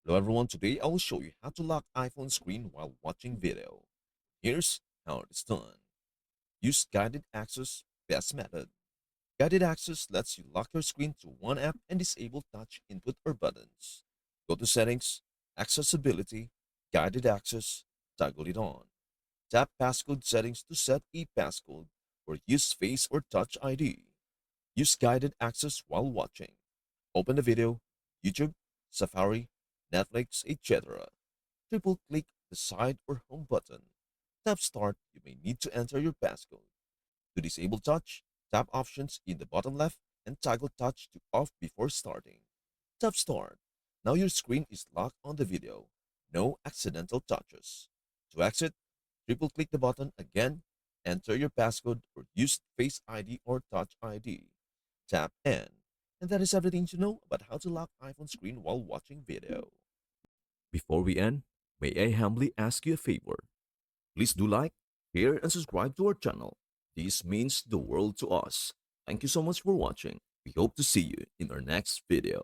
Hello everyone, today I will show you how to lock iPhone screen while watching video. Here's how it's done. Use guided access, best method. Guided access lets you lock your screen to one app and disable touch input or buttons. Go to settings, accessibility, guided access, toggle it on. Tap passcode settings to set a passcode or use face or touch ID. Use guided access while watching. Open the video, YouTube, Safari, Netflix, etc. Triple click the side or home button. Tap start, you may need to enter your passcode. To disable touch, tap options in the bottom left and toggle touch to off before starting. Tap start. Now your screen is locked on the video. No accidental touches. To exit, triple click the button again, enter your passcode or use Face ID or Touch ID. Tap End. And that is everything to know about how to lock iPhone screen while watching video. Before we end, may I humbly ask you a favor? Please do like, share, and subscribe to our channel. This means the world to us. Thank you so much for watching. We hope to see you in our next video.